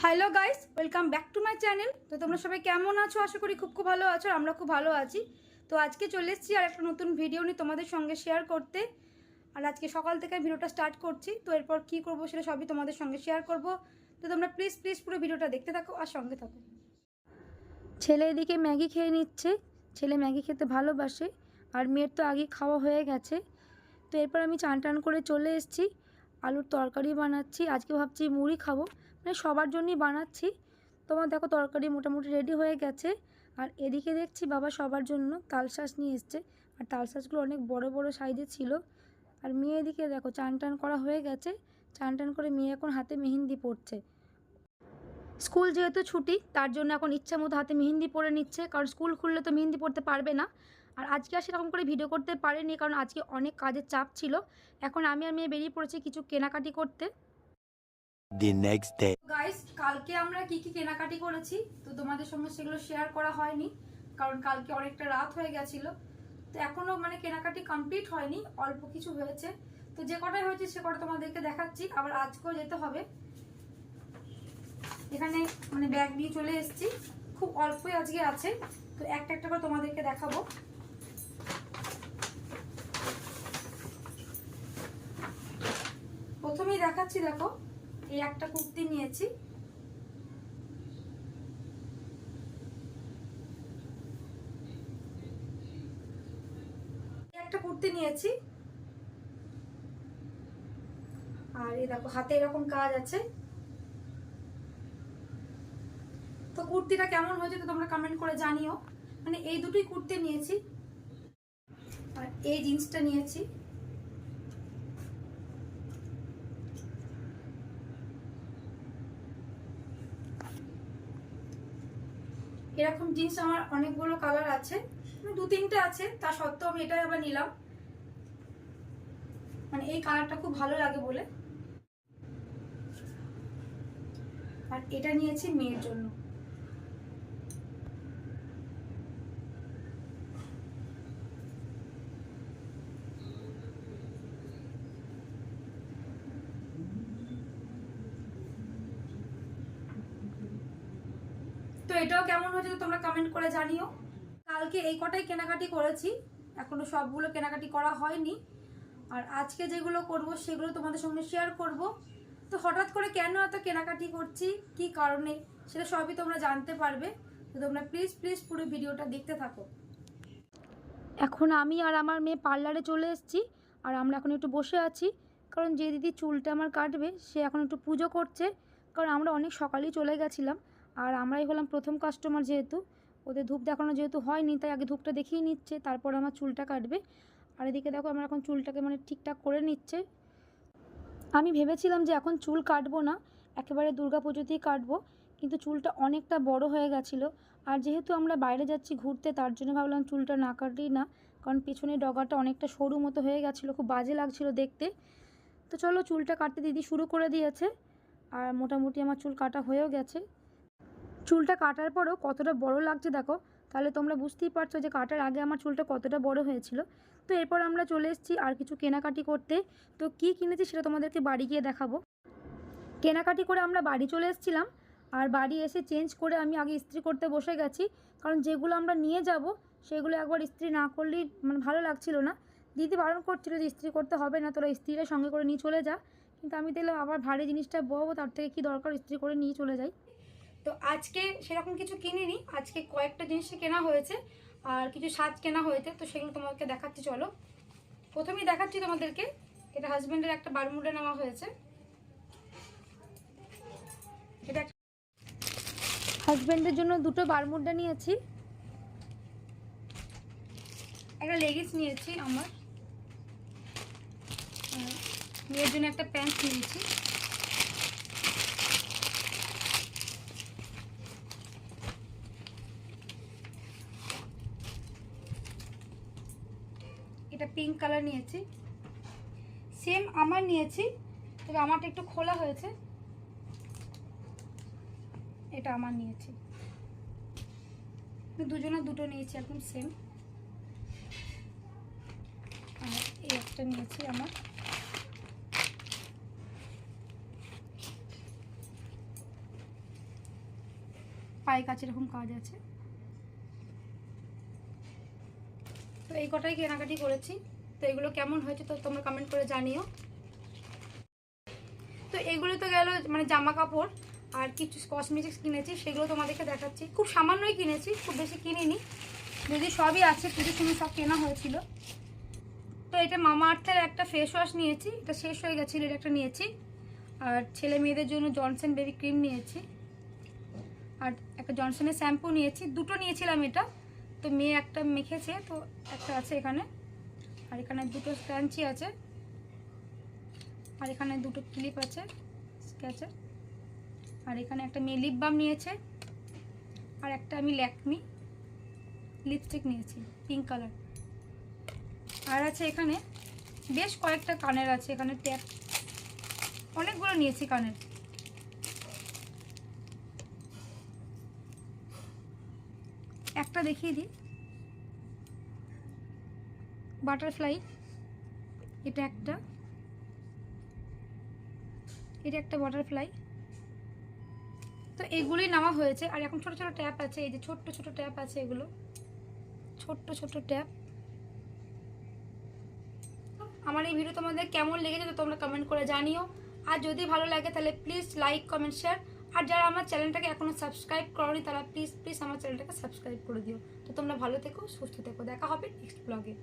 Hello guys, welcome back to my channel. তো তোমরা সবাই কেমন আছো? আশা করি খুব ভালো আছো। আমরা খুব ভালো আছি। তো আজকে চলে এসেছি আর একটা নতুন ভিডিও নিয়ে তোমাদের সঙ্গে শেয়ার করতে। আর আজকে সকাল থেকে ভিডিওটা স্টার্ট করছি। তো এরপর কি করব সেটা সবই তোমাদের সঙ্গে শেয়ার করব। তো তোমরা প্লিজ পুরো ভিডিওটা দেখতে থাকো আর সঙ্গে থাকো। ছেলে এদিকে ম্যাগি খেয়ে নিচ্ছে। ছেলে ম্যাগি খেতে ভালোবাসে আর মেয়ের তো আগে খাওয়া হয়ে গেছে। তো এরপর আমি চান টান করে চলে এসেছি। আলুর তরকারি বানাচ্ছি। আজকে ভাবছি মুড়ি খাবো, মানে সবার জন্যই বানাচ্ছি। তোমার দেখো তরকারি মোটামুটি রেডি হয়ে গেছে। আর এদিকে দেখছি বাবা সবার জন্য তালশাঁস নিয়ে এসছে। আর তালশাঁসগুলো অনেক বড় বড় সাইজের ছিল। আর মেয়ে এদিকে দেখো চান টান করা হয়ে গেছে। চান টান করে মেয়ে এখন হাতে মেহেন্দি পড়ছে। স্কুল যেহেতু ছুটি তার জন্য এখন ইচ্ছা মতো হাতে মেহেন্দি পরে নিচ্ছে, কারণ স্কুল খুললে তো মেহেন্দি পড়তে পারবে না। আর আজকে আর সেরকম করে ভিডিও করতে পারিনি, কারণ আজকে অনেক কাজের চাপ ছিল। এখন আমি আর মেয়ে বেরিয়ে পড়েছি কিছু কেনাকাটি করতে। The next day. গাইস, কালকে আমরা কি কি কেনাকাটি করেছি তো তোমাদের সঙ্গে সেগুলো শেয়ার করা হয়নি, কারণ কালকে অনেকটা রাত হয়ে গেছিল। তো এখনো মানে কেনাকাটি কমপ্লিট হয়নি, অল্প কিছু হয়েছে। তো যে কটাই হয়েছে সে কটা তোমাদেরকে দেখাচ্ছি। আবার আজকেও যেতে হবে। এখানে মানে ব্যাগ নিয়ে চলে এসেছি, খুব অল্পই আজকে আছে। তো একটা একটা করে তোমাদেরকে দেখাবো। প্রথমেই দেখাচ্ছি, দেখো এই একটা কুর্তি নিয়েছি। একটা কুর্তি নিয়েছি। আর এই দেখো হাতে এরকম কাজ আছে। তো কুর্তিটা কেমন হয়েছে তো তোমরা কমেন্ট করে জানিও। মানে এই দুটোই কুর্তি নিয়েছি। আর এই জিন্সটা নিয়েছি। এরকম জিন্স আমার অনেকগুলো কালার আছে, মানে দু তিনটে আছে, তা সত্ত্বেও আমি এটাই আবার নিলাম, মানে এই কালারটা খুব ভালো লাগে বলে। আর এটা নিয়েছি মেয়ের জন্য। তো এটাও কেমন হয়েছে তোমরা কমেন্ট করে জানিও। কালকে এই কটাই কেনাকাটি করেছি, এখনো সবগুলো কেনাকাটি করা হয়নি। আর আজকে যেগুলো করব সেগুলো তোমাদের সঙ্গে শেয়ার করব। তো হঠাৎ করে কেন এত কেনাকাটি করছি, কি কারণে, সেটা সবই তোমরা জানতে পারবে। তো তোমরা প্লিজ পুরো ভিডিওটা দেখতে থাকো। এখন আমি আর আমার মেয়ে পার্লারে চলে এসেছি। আর আমরা এখন একটু বসে আছি, কারণ যে দিদি চুলটা আমার কাটবে সে এখন একটু পুজো করছে। কারণ আমরা অনেক সকালেই চলে গেছিলাম। আর আমরাই হলাম প্রথম কাস্টমার, যেহেতু ওদের ধূপ দেখানো যেহেতু হয়নি, তাই আগে ধূপটা দেখিয়ে নিচ্ছে, তারপর আমার চুলটা কাটবে। আর এদিকে দেখো আমার এখন চুলটাকে মানে ঠিকঠাক করে নিচ্ছে। আমি ভেবেছিলাম যে এখন চুল কাটবো না, একেবারে দুর্গাপুজোতেই কাটবো, কিন্তু চুলটা অনেকটা বড় হয়ে গেছিলো। আর যেহেতু আমরা বাইরে যাচ্ছি ঘুরতে, তার জন্য ভাবলাম চুলটা না কাটলেই না, কারণ পেছনের ডগাটা অনেকটা সরু মতো হয়ে গেছিলো, খুব বাজে লাগছিলো দেখতে। তো চলো চুলটা কাটতে দিদি শুরু করে দিয়েছে। আর মোটামুটি আমার চুল কাটা হয়েও গেছে। চুলটা কাটার পরেও কতটা বড় লাগছে দেখো, তাহলে তোমরা বুঝতেই পারছো যে কাটার আগে আমার চুলটা কতটা বড় হয়েছিল। তো এরপর আমরা চলে এসেছি আর কিছু কেনাকাটি করতে। তো কি কিনেছি সেটা তোমাদেরকে বাড়ি গিয়ে দেখাবো। কেনাকাটি করে আমরা বাড়ি চলে এসেছিলাম। আর বাড়ি এসে চেঞ্জ করে আমি আগে ইস্ত্রি করতে বসে গেছি, কারণ যেগুলো আমরা নিয়ে যাব সেগুলো একবার ইস্ত্রি না করলেই মানে ভালো লাগছিল না। দিদি বারণ করছিল যে ইস্ত্রি করতে হবে না, তোরা ইস্ত্রিটা সঙ্গে করে নিয়ে চলে যা। কিন্তু আমি দেখলাম আবার ভারী জিনিসটা বলবো, তার থেকে কি দরকার ইস্ত্রি করে নিয়ে চলে যাই। তো আজকে সেরকম কিছু কিনিনি, আজকে কয়েকটা জিনিসই কেনা হয়েছে আর কিছু সাজ কেনা হয়েছে। তো সেগুলো তোমাদেরকে দেখাচ্ছি, চলো। প্রথমেই দেখাচ্ছি তোমাদেরকে, এটা হাজব্যান্ডের একটা বারমুডা নেওয়া হয়েছে। এটা হাজব্যান্ডের জন্য দুটো বারমুডা নিয়েছি, একটা লেগিংস নিয়েছি আমার, মেয়ের জন্য একটা প্যান্ট নিয়েছি। এটা পিঙ্ক কালার নিয়েছি, সেম আমার নিয়েছি, তবে আমারটা একটু খোলা হয়েছে। এটা আমার নিয়েছি, দুজনে দুটো নিয়েছি একদম সেম। আর এই একটা নিয়েছি আমার। পায়ে কাছে এরকম কাজ আছে। তো এই কটাই কেনাকাটি করেছি। তো এগুলো কেমন হয়েছে তো তোমরা কমেন্ট করে জানিও। তো এগুলো তো গেল মানে জামা কাপড়, আর কিছু কসমেটিক্স কিনেছি সেগুলো তোমাদেরকে দেখাচ্ছি। খুব সামান্যই কিনেছি, খুব বেশি কিনিনি, যদি সবই আছে পুজোর সময় সব কেনা হয়েছিল। তো এটা মামা আর্থের একটা ফেস ওয়াশ নিয়েছি, এটা শেষ হয়ে গেছিলো, এটা একটা নিয়েছি। আর ছেলে মেয়েদের জন্য জনসন বেবি ক্রিম নিয়েছি, আর একটা জনসনের শ্যাম্পু নিয়েছি। দুটো নিয়েছিলাম এটা, তো মেয়ে একটা মেখেছে, তো একটা আছে এখানে। আর এখানে দুটো স্ক্রাঞ্চি আছে, আর এখানে দুটো ক্লিপ আছে স্কেচের। আর এখানে একটা মেয়ে লিপ বাম নিয়েছে, আর একটা আমি ল্যাকমি লিপস্টিক নিয়েছি পিঙ্ক কালার। আর আছে এখানে বেশ কয়েকটা কানের আছে, এখানে ট্যাপ অনেকগুলো নিয়েছি কানের। একটা দেখিয়ে দিই, বাটারফ্লাই, এটা একটা বাটারফ্লাই। তো এগুলোই নেওয়া হয়েছে। আর এখন ছোট ছোট ট্যাপ আছে, এই যে ছোট্ট ছোট ট্যাপ আছে, এগুলো ছোট্ট ছোট্ট ট্যাপ। আমার এই ভিডিও তোমাদের কেমন লেগেছে তো তোমরা কমেন্ট করে জানিও। আর যদি ভালো লাগে তাহলে প্লিজ লাইক কমেন্ট শেয়ার। আর যারা আমার চ্যানেলটাকে এখনো সাবস্ক্রাইব করোনি তারা প্লিজ আমার চ্যানেলটাকে সাবস্ক্রাইব করে দিও। তো তোমরা ভালো থেকো, সুস্থ থেকো, দেখা হবে নেক্সট ব্লগে।